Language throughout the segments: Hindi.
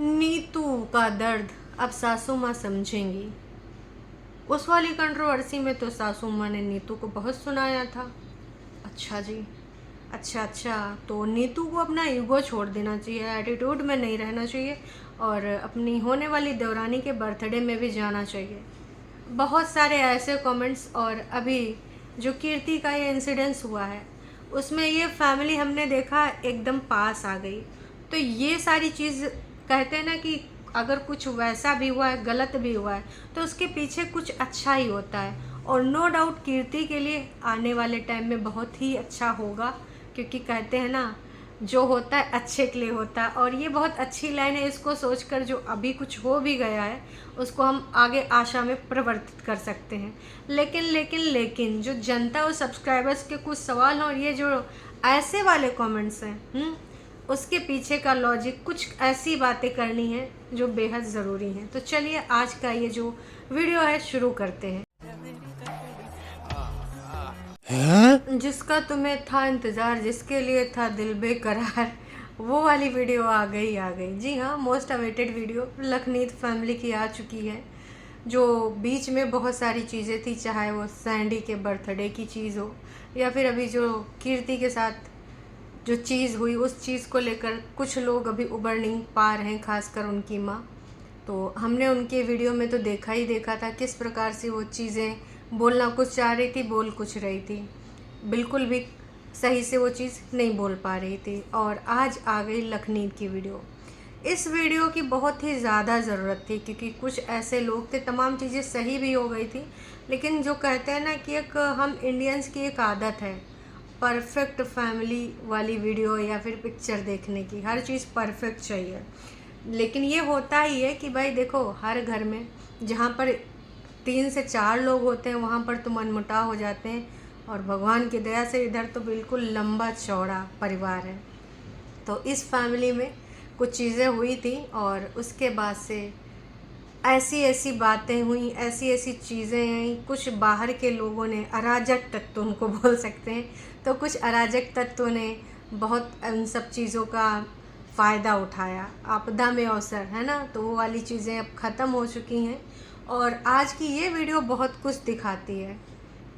नीतू का दर्द अब सासू माँ समझेंगी। उस वाली कंट्रोवर्सी में तो सासू माँ ने नीतू को बहुत सुनाया था। अच्छा जी, अच्छा अच्छा, तो नीतू को अपना ईगो छोड़ देना चाहिए, एटीट्यूड में नहीं रहना चाहिए और अपनी होने वाली देवरानी के बर्थडे में भी जाना चाहिए। बहुत सारे ऐसे कमेंट्स। और अभी जो कीर्ति का ये इंसिडेंस हुआ है उसमें ये फैमिली हमने देखा एकदम पास आ गई। तो ये सारी चीज़ कहते हैं ना कि अगर कुछ वैसा भी हुआ है, गलत भी हुआ है, तो उसके पीछे कुछ अच्छा ही होता है। और नो डाउट कीर्ति के लिए आने वाले टाइम में बहुत ही अच्छा होगा, क्योंकि कहते हैं ना जो होता है अच्छे के लिए होता है। और ये बहुत अच्छी लाइन है, इसको सोचकर जो अभी कुछ हो भी गया है उसको हम आगे आशा में परिवर्तित कर सकते हैं। लेकिन लेकिन लेकिन जो जनता और सब्सक्राइबर्स के कुछ सवाल हैं और ये जो ऐसे वाले कमेंट्स हैं, उसके पीछे का लॉजिक कुछ ऐसी बातें करनी है जो बेहद ज़रूरी हैं। तो चलिए आज का ये जो वीडियो है शुरू करते हैं। जिसका तुम्हें था इंतज़ार, जिसके लिए था दिल बेकरार, वो वाली वीडियो आ गई। जी हाँ, most awaited video Lakhneet family की आ चुकी है। जो बीच में बहुत सारी चीज़ें थी, चाहे वो सैंडी के बर्थडे की चीज़ हो या फिर अभी जो कीर्ति के साथ जो चीज़ हुई, उस चीज़ को लेकर कुछ लोग अभी उबर नहीं पा रहे हैं, खासकर उनकी माँ। तो हमने उनके वीडियो में तो देखा ही देखा था किस प्रकार से वो चीज़ें बोलना कुछ चाह रही थी, बोल कुछ रही थी, बिल्कुल भी सही से वो चीज़ नहीं बोल पा रही थी। और आज आ गई लखनीत की वीडियो। इस वीडियो की बहुत ही ज़्यादा ज़रूरत थी, क्योंकि कुछ ऐसे लोग थे, तमाम चीज़ें सही भी हो गई थी, लेकिन जो कहते हैं ना कि एक हम इंडियंस की एक आदत है परफेक्ट फैमिली वाली वीडियो या फिर पिक्चर देखने की, हर चीज़ परफेक्ट चाहिए। लेकिन ये होता ही है कि भाई देखो, हर घर में जहाँ पर 3 से 4 लोग होते हैं वहाँ पर तो मनमुटाव हो जाते हैं, और भगवान की दया से इधर तो बिल्कुल लंबा चौड़ा परिवार है। तो इस फैमिली में कुछ चीज़ें हुई थी और उसके बाद से ऐसी ऐसी बातें हुई, ऐसी ऐसी चीज़ें आई, कुछ बाहर के लोगों ने, अराजक तत्व उनको बोल सकते हैं, तो कुछ अराजक तत्वों ने बहुत उन सब चीज़ों का फ़ायदा उठाया। आपदा में अवसर, है ना, तो वो वाली चीज़ें अब ख़त्म हो चुकी हैं। और आज की ये वीडियो बहुत कुछ दिखाती है।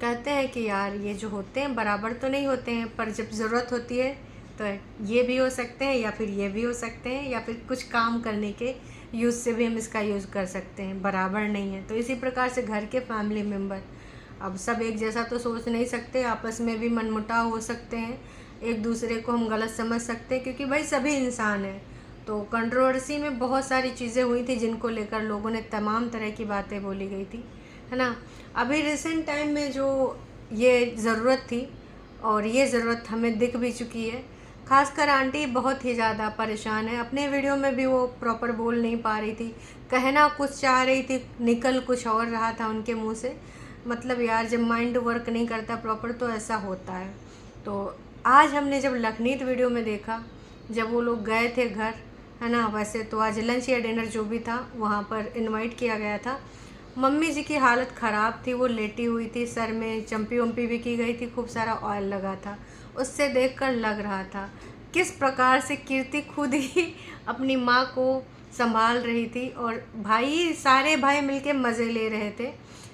कहते हैं कि यार ये जो होते हैं बराबर तो नहीं होते हैं, पर जब ज़रूरत होती है तो ये भी हो सकते हैं या फिर ये भी हो सकते हैं, या फिर कुछ काम करने के यूज़ से भी हम इसका यूज़ कर सकते हैं, बराबर नहीं है। तो इसी प्रकार से घर के फैमिली मेम्बर अब सब एक जैसा तो सोच नहीं सकते, आपस में भी मनमुटाव हो सकते हैं, एक दूसरे को हम गलत समझ सकते हैं, क्योंकि भाई सभी इंसान हैं। तो कंट्रोवर्सी में बहुत सारी चीज़ें हुई थी जिनको लेकर लोगों ने तमाम तरह की बातें बोली गई थी, है ना। अभी रिसेंट टाइम में जो ये ज़रूरत थी और ये ज़रूरत हमें दिख भी चुकी है। खासकर आंटी बहुत ही ज़्यादा परेशान है, अपने वीडियो में भी वो प्रॉपर बोल नहीं पा रही थी, कहना कुछ चाह रही थी, निकल कुछ और रहा था उनके मुंह से। मतलब यार, जब माइंड वर्क नहीं करता प्रॉपर तो ऐसा होता है। तो आज हमने जब लखनीत वीडियो में देखा, जब वो लोग गए थे घर, है ना, वैसे तो आज लंच या डिनर जो भी था वहाँ पर इनवाइट किया गया था। मम्मी जी की हालत ख़राब थी, वो लेटी हुई थी, सर में चंपी वम्पी भी की गई थी, खूब सारा ऑयल लगा था। उससे देखकर लग रहा था किस प्रकार से कीर्ति खुद ही अपनी माँ को संभाल रही थी, और भाई सारे भाई मिलके मज़े ले रहे थे।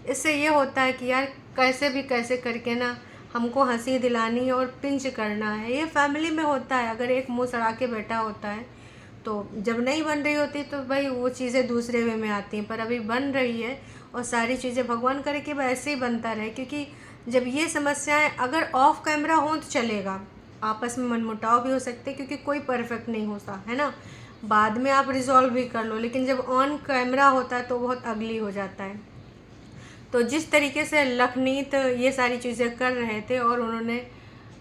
इससे ये होता है कि यार कैसे भी कैसे करके ना हमको हंसी दिलानी है और पिंच करना है। ये फैमिली में होता है, अगर एक मुंह सड़ा के बैठा होता है तो जब नहीं बन रही होती तो भाई वो चीज़ें दूसरे वे में आती हैं, पर अभी बन रही है और सारी चीज़ें भगवान करे कि वैसे ही बनता रहे। क्योंकि जब ये समस्याएं अगर ऑफ कैमरा हो तो चलेगा, आपस में मनमुटाव भी हो सकते हैं, क्योंकि कोई परफेक्ट नहीं होता है ना, बाद में आप रिजॉल्व भी कर लो, लेकिन जब ऑन कैमरा होता है तो बहुत अगली हो जाता है। तो जिस तरीके से लखनीत ये सारी चीज़ें कर रहे थे और उन्होंने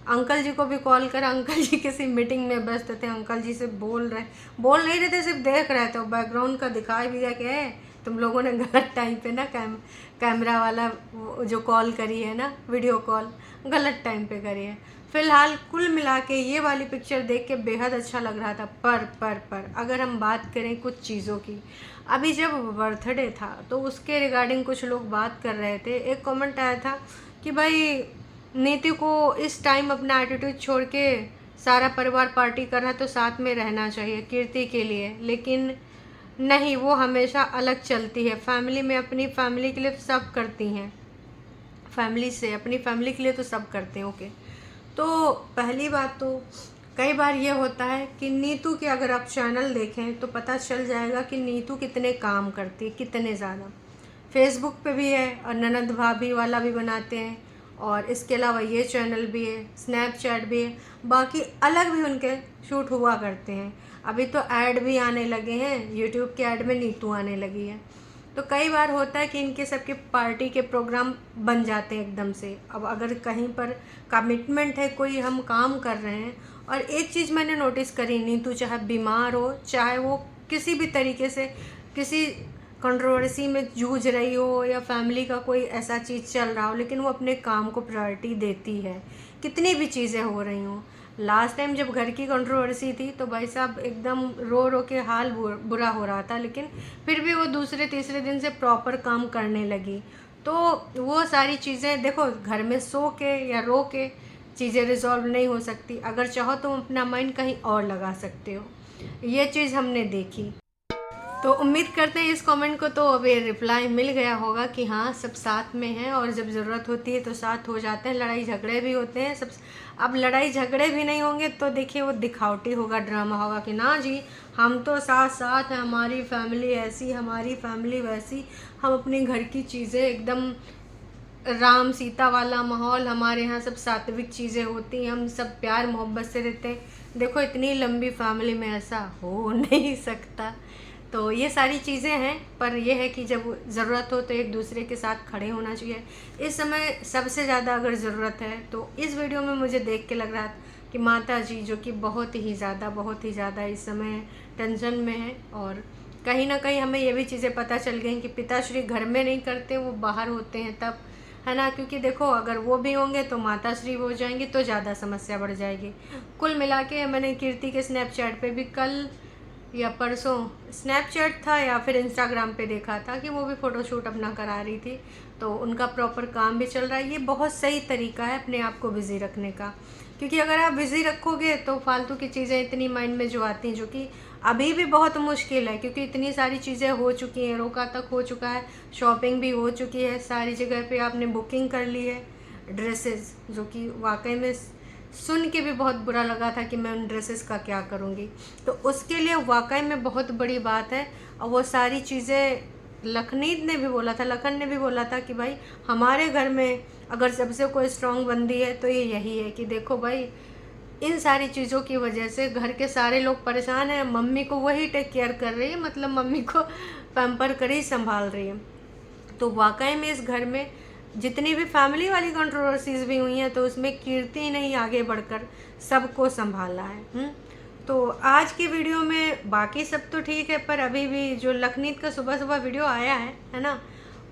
अंकल जी को भी कॉल करा, अंकल जी किसी मीटिंग में व्यस्त थे, अंकल जी से बोल नहीं रहे थे, सिर्फ देख रहे थे, बैकग्राउंड का दिखाई भी दिया कि है तुम लोगों ने गलत टाइम पे ना कैमरा वाला जो कॉल करी है ना, वीडियो कॉल, गलत टाइम पे करी है। फिलहाल कुल मिला के ये वाली पिक्चर देख के बेहद अच्छा लग रहा था। पर अगर हम बात करें कुछ चीज़ों की, अभी जब बर्थडे था तो उसके रिगार्डिंग कुछ लोग बात कर रहे थे। एक कमेंट आया था कि भाई नीति को इस टाइम अपना एटीट्यूड छोड़ के सारा परिवार पार्टी कर रहा है तो साथ में रहना चाहिए कीर्ति के लिए। लेकिन नहीं, वो हमेशा अलग चलती है। फैमिली में अपनी फैमिली के लिए तो सब करती हैं, फैमिली से अपनी फैमिली के लिए तो सब करते हैं। ओके, तो पहली बात तो कई बार ये होता है कि नीतू के अगर आप चैनल देखें तो पता चल जाएगा कि नीतू कितने काम करती है, कितने ज़्यादा। फेसबुक पे भी है और ननद भाभी वाला भी बनाते हैं, और इसके अलावा ये चैनल भी है, स्नैपचैट भी है, बाकी अलग भी उनके शूट हुआ करते हैं। अभी तो ऐड भी आने लगे हैं, यूट्यूब के ऐड में नीतू आने लगी है। तो कई बार होता है कि इनके सबके पार्टी के प्रोग्राम बन जाते हैं एकदम से। अब अगर कहीं पर कमिटमेंट है, कोई हम काम कर रहे हैं, और एक चीज़ मैंने नोटिस करी, नीतू चाहे बीमार हो, चाहे वो किसी भी तरीके से किसी कंट्रोवर्सी में जूझ रही हो, या फैमिली का कोई ऐसा चीज़ चल रहा हो, लेकिन वो अपने काम को प्रायोरिटी देती है, कितनी भी चीज़ें हो रही हों। लास्ट टाइम जब घर की कंट्रोवर्सी थी तो भाई साहब एकदम रो रो के हाल बुरा हो रहा था, लेकिन फिर भी वो दूसरे तीसरे दिन से प्रॉपर काम करने लगी। तो वो सारी चीज़ें देखो, घर में सो के या रो के चीज़ें रिजॉल्व नहीं हो सकती। अगर चाहो तो अपना माइंड कहीं और लगा सकते हो, ये चीज़ हमने देखी। तो उम्मीद करते हैं इस कमेंट को तो अभी रिप्लाई मिल गया होगा कि हाँ, सब साथ में हैं, और जब ज़रूरत होती है तो साथ हो जाते हैं। लड़ाई झगड़े भी होते हैं सब। अब लड़ाई झगड़े भी नहीं होंगे तो देखिए वो दिखावटी होगा, ड्रामा होगा कि ना जी हम तो साथ साथ हैं, हमारी फैमिली ऐसी, हमारी फैमिली वैसी, हम अपने घर की चीज़ें एकदम राम सीता वाला माहौल, हमारे यहाँ सब सात्विक चीज़ें होती हैं, हम सब प्यार मोहब्बत से रहते हैं। देखो इतनी लंबी फैमिली में ऐसा हो नहीं सकता। तो ये सारी चीज़ें हैं, पर यह है कि जब ज़रूरत हो तो एक दूसरे के साथ खड़े होना चाहिए। इस समय सबसे ज़्यादा अगर ज़रूरत है तो इस वीडियो में मुझे देख के लग रहा था कि माता जी जो कि बहुत ही ज़्यादा इस समय टेंशन में है, और कहीं ना कहीं हमें ये भी चीज़ें पता चल गई कि पिताश्री घर में नहीं करते, वो बाहर होते हैं तब, है ना। क्योंकि देखो अगर वो भी होंगे तो माताश्री हो जाएंगी तो ज़्यादा समस्या बढ़ जाएगी। कुल मिला के मैंने कीर्ति के स्नैपचैट पे भी कल या परसों, स्नैपचैट था या फिर इंस्टाग्राम पे देखा था कि वो भी फ़ोटोशूट अपना करा रही थी, तो उनका प्रॉपर काम भी चल रहा है। ये बहुत सही तरीका है अपने आप को बिज़ी रखने का, क्योंकि अगर आप बिज़ी रखोगे तो फालतू की चीज़ें इतनी माइंड में जो आती हैं, जो कि अभी भी बहुत मुश्किल है, क्योंकि इतनी सारी चीज़ें हो चुकी हैं, रोका तक हो चुका है, शॉपिंग भी हो चुकी है, सारी जगह पे आपने बुकिंग कर ली है ड्रेसेस, जो कि वाकई में सुन के भी बहुत बुरा लगा था कि मैं उन ड्रेसेस का क्या करूँगी। तो उसके लिए वाकई में बहुत बड़ी बात है। और वो सारी चीज़ें लखनीत ने भी बोला था, लखन ने भी बोला था कि भाई हमारे घर में अगर सबसे कोई स्ट्रॉन्ग बंदी है तो ये यही है कि देखो भाई इन सारी चीज़ों की वजह से घर के सारे लोग परेशान हैं, मम्मी को वही टेक केयर कर रही है, मतलब मम्मी को पैम्पर कर ही संभाल रही है। तो वाकई में इस घर में जितनी भी फैमिली वाली कंट्रोवर्सीज भी हुई हैं तो उसमें कीर्ति ने ही आगे बढ़कर सबको संभाला है। तो आज की वीडियो में बाकी सब तो ठीक है, पर अभी भी जो लखनीत का सुबह सुबह वीडियो आया है ना,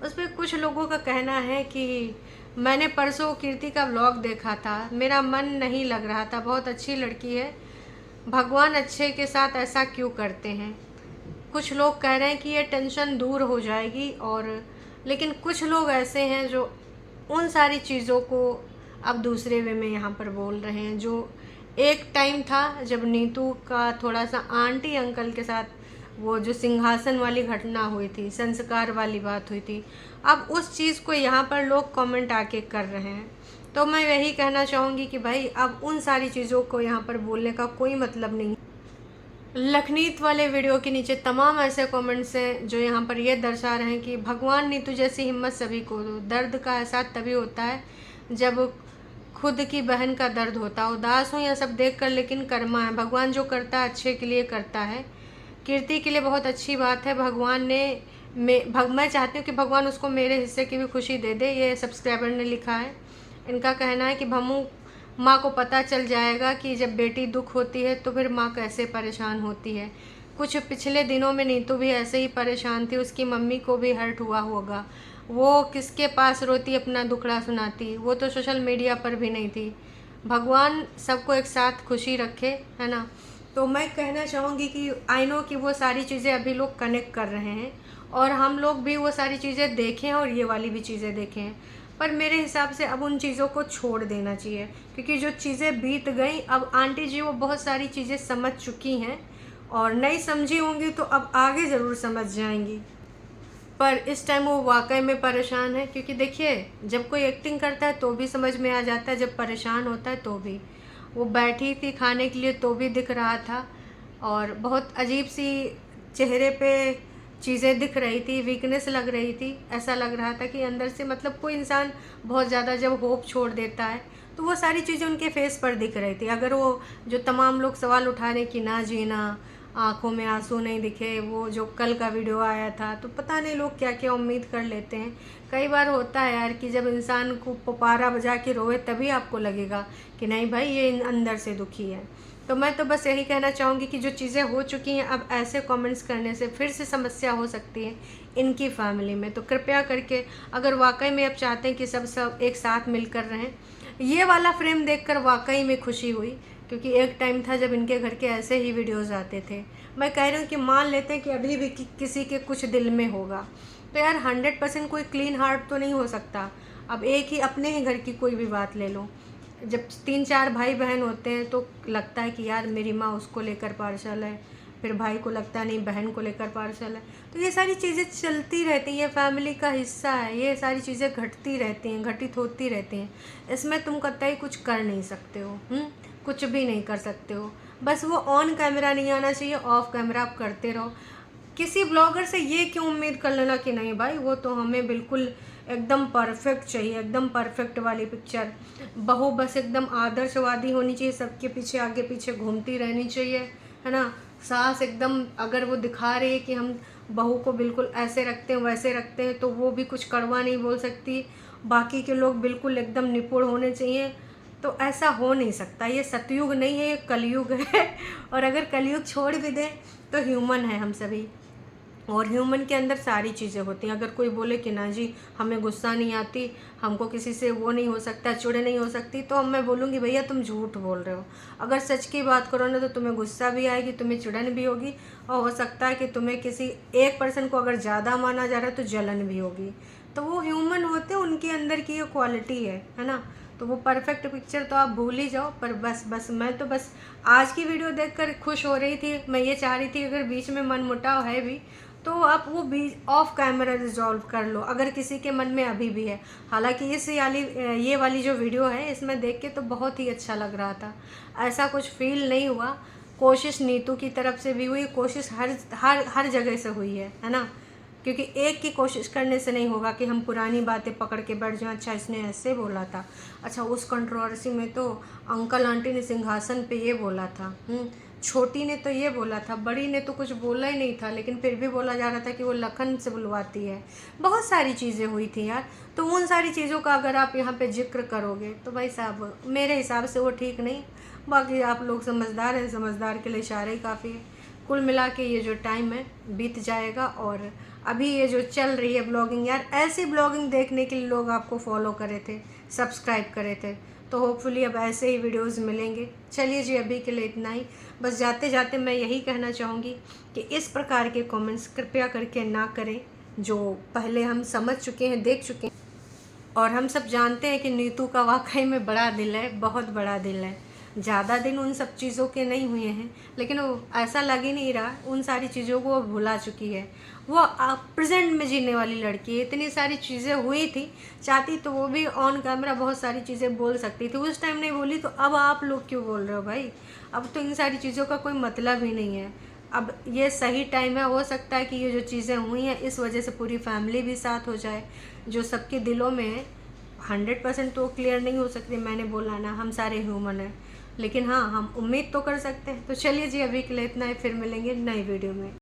उस पर कुछ लोगों का कहना है कि मैंने परसों कीर्ति का व्लॉग देखा था, मेरा मन नहीं लग रहा था, बहुत अच्छी लड़की है, भगवान अच्छे के साथ ऐसा क्यों करते हैं। कुछ लोग कह रहे हैं कि ये टेंशन दूर हो जाएगी, और लेकिन कुछ लोग ऐसे हैं जो उन सारी चीज़ों को अब दूसरे वे में यहाँ पर बोल रहे हैं। जो एक टाइम था जब नीतू का थोड़ा सा आंटी अंकल के साथ वो जो सिंहासन वाली घटना हुई थी, संस्कार वाली बात हुई थी, अब उस चीज़ को यहाँ पर लोग कमेंट आके कर रहे हैं। तो मैं यही कहना चाहूँगी कि भाई अब उन सारी चीज़ों को यहाँ पर बोलने का कोई मतलब नहीं। लखनीत वाले वीडियो के नीचे तमाम ऐसे कमेंट्स हैं जो यहाँ पर ये दर्शा रहे हैं कि भगवान नीतू जैसी हिम्मत सभी को दो। दर्द का एहसास तभी होता है जब खुद की बहन का दर्द होता है। उदास हो या सब देख कर, लेकिन कर्मा है, भगवान जो करता है अच्छे के लिए करता है। कीर्ति के लिए बहुत अच्छी बात है, भगवान ने मैं चाहती हूँ कि भगवान उसको मेरे हिस्से की भी खुशी दे दे। ये सब्सक्राइबर ने लिखा है। इनका कहना है कि भमू माँ को पता चल जाएगा कि जब बेटी दुख होती है तो फिर माँ कैसे परेशान होती है। कुछ पिछले दिनों में नीतू भी ऐसे ही परेशान थी, उसकी मम्मी को भी हर्ट हुआ होगा, वो किसके पास रोती अपना दुखड़ा सुनाती, वो तो सोशल मीडिया पर भी नहीं थी। भगवान सबको एक साथ खुशी रखे, है ना। तो मैं कहना चाहूँगी कि आई नो कि वो सारी चीज़ें अभी लोग कनेक्ट कर रहे हैं, और हम लोग भी वो सारी चीज़ें देखें और ये वाली भी चीज़ें देखें, पर मेरे हिसाब से अब उन चीज़ों को छोड़ देना चाहिए, क्योंकि जो चीज़ें बीत गई, अब आंटी जी वो बहुत सारी चीज़ें समझ चुकी हैं, और नहीं समझी होंगी तो अब आगे ज़रूर समझ जाएंगी। पर इस टाइम वो वाकई में परेशान है, क्योंकि देखिए जब कोई एक्टिंग करता है तो भी समझ में आ जाता है, जब परेशान होता है तो भी। वो बैठी थी खाने के लिए तो भी दिख रहा था, और बहुत अजीब सी चेहरे पे चीज़ें दिख रही थी, वीकनेस लग रही थी। ऐसा लग रहा था कि अंदर से, मतलब कोई इंसान बहुत ज़्यादा जब होप छोड़ देता है तो वो सारी चीज़ें उनके फेस पर दिख रही थी। अगर वो जो तमाम लोग सवाल उठा रहे कि ना जीना, आँखों में आंसू नहीं दिखे, वो जो कल का वीडियो आया था, तो पता नहीं लोग क्या क्या उम्मीद कर लेते हैं। कई बार होता है यार कि जब इंसान को पुपारा बजा के रोए तभी आपको लगेगा कि नहीं भाई ये अंदर से दुखी है। तो मैं तो बस यही कहना चाहूँगी कि जो चीज़ें हो चुकी हैं, अब ऐसे कमेंट्स करने से फिर से समस्या हो सकती है इनकी फैमिली में। तो कृपया करके, अगर वाकई में आप चाहते हैं कि सब एक साथ मिलकर रहें, ये वाला फ्रेम देखकर वाकई में खुशी हुई, क्योंकि एक टाइम था जब इनके घर के ऐसे ही वीडियोज़ आते थे। मैं कह रही हूँ कि मान लेते हैं कि अभी भी किसी के कुछ दिल में होगा, तो यार 100% कोई क्लीन हार्ट तो नहीं हो सकता। अब एक ही अपने ही घर की कोई भी बात ले लो, जब 3-4 भाई बहन होते हैं तो लगता है कि यार मेरी माँ उसको लेकर पार्शल है, फिर भाई को लगता है नहीं बहन को लेकर पार्शल है। तो ये सारी चीज़ें चलती रहती हैं, ये फैमिली का हिस्सा है, ये सारी चीज़ें घटती रहती हैं, घटित होती रहती हैं। इसमें तुम कतई कुछ कर नहीं सकते हो, कुछ भी नहीं कर सकते हो। बस वो ऑन कैमरा नहीं आना चाहिए, ऑफ कैमरा आप करते रहो। किसी ब्लॉगर से ये क्यों उम्मीद कर लेना कि नहीं भाई वो तो हमें बिल्कुल एकदम परफेक्ट चाहिए, एकदम परफेक्ट वाली पिक्चर, बहू बस एकदम आदर्शवादी होनी चाहिए, सबके पीछे आगे पीछे घूमती रहनी चाहिए, है ना। सास एकदम, अगर वो दिखा रही है कि हम बहू को बिल्कुल ऐसे रखते हैं वैसे रखते हैं, तो वो भी कुछ कड़वा नहीं बोल सकती। बाकी के लोग बिल्कुल एकदम निपुण होने चाहिए, तो ऐसा हो नहीं सकता। ये सतयुग नहीं है, ये कलयुग है। और अगर कलयुग छोड़ भी दें तो ह्यूमन है हम सभी, और ह्यूमन के अंदर सारी चीज़ें होती हैं। अगर कोई बोले कि ना जी हमें गुस्सा नहीं आती, हमको किसी से वो नहीं हो सकता, चिढ़ नहीं हो सकती, तो अब मैं बोलूँगी भैया तुम झूठ बोल रहे हो। अगर सच की बात करो ना तो तुम्हें गुस्सा भी आएगी, तुम्हें चिढ़न भी होगी, और हो सकता है कि तुम्हें किसी एक पर्सन को अगर ज़्यादा माना जा रहा है तो जलन भी होगी। तो वो ह्यूमन होते हैं, उनके अंदर की ये क्वालिटी है ना। तो वो परफेक्ट पिक्चर तो आप भूल ही जाओ। पर बस मैं तो बस आज की वीडियो देखकर खुश हो रही थी। मैं ये चाह रही थी अगर बीच में मनमुटाव है भी तो आप वो भी ऑफ कैमरा रिजॉल्व कर लो, अगर किसी के मन में अभी भी है। हालांकि ये वाली जो वीडियो है इसमें देख के तो बहुत ही अच्छा लग रहा था, ऐसा कुछ फील नहीं हुआ। कोशिश नीतू की तरफ से भी हुई, कोशिश हर जगह से हुई है ना। क्योंकि एक की कोशिश करने से नहीं होगा कि हम पुरानी बातें पकड़ के बैठ जाएं, अच्छा इसने ऐसे बोला था, अच्छा उस कंट्रोवर्सी में तो अंकल आंटी ने सिंहासन पे ये बोला था, छोटी ने तो ये बोला था, बड़ी ने तो कुछ बोला ही नहीं था, लेकिन फिर भी बोला जा रहा था कि वो लखन से बुलवाती है। बहुत सारी चीज़ें हुई थी यार। तो उन सारी चीज़ों का अगर आप यहाँ पे जिक्र करोगे तो भाई साहब मेरे हिसाब से वो ठीक नहीं। बाकी आप लोग समझदार हैं, समझदार के लिए इशारे ही काफ़ी है। कुल मिला के ये जो टाइम है बीत जाएगा, और अभी ये जो चल रही है ब्लॉगिंग, यार ऐसी ब्लॉगिंग देखने के लिए लोग आपको फॉलो करे थे, सब्सक्राइब करे थे, तो होपफुली अब ऐसे ही वीडियोस मिलेंगे। चलिए जी अभी के लिए इतना ही। बस जाते जाते मैं यही कहना चाहूँगी कि इस प्रकार के कमेंट्स कृपया करके ना करें, जो पहले हम समझ चुके हैं, देख चुके हैं। और हम सब जानते हैं कि नीतू का वाकई में बड़ा दिल है, बहुत बड़ा दिल है। ज़्यादा दिन उन सब चीज़ों के नहीं हुए हैं, लेकिन वो ऐसा लग ही नहीं रहा, उन सारी चीज़ों को वो भुला चुकी है। वो प्रेजेंट में जीने वाली लड़की है। इतनी सारी चीज़ें हुई थी, चाहती तो वो भी ऑन कैमरा बहुत सारी चीज़ें बोल सकती थी, उस टाइम नहीं बोली। तो अब आप लोग क्यों बोल रहे हो भाई? अब तो इन सारी चीज़ों का कोई मतलब ही नहीं है। अब ये सही टाइम है, हो सकता है कि ये जो चीज़ें हुई हैं इस वजह से पूरी फैमिली भी साथ हो जाए, जो सबके दिलों में है। 100% तो क्लियर नहीं हो सकती, मैंने बोला ना हम सारे ह्यूमन हैं, लेकिन हाँ हम उम्मीद तो कर सकते हैं। तो चलिए जी अभी के लिए इतना ही, फिर मिलेंगे नई वीडियो में।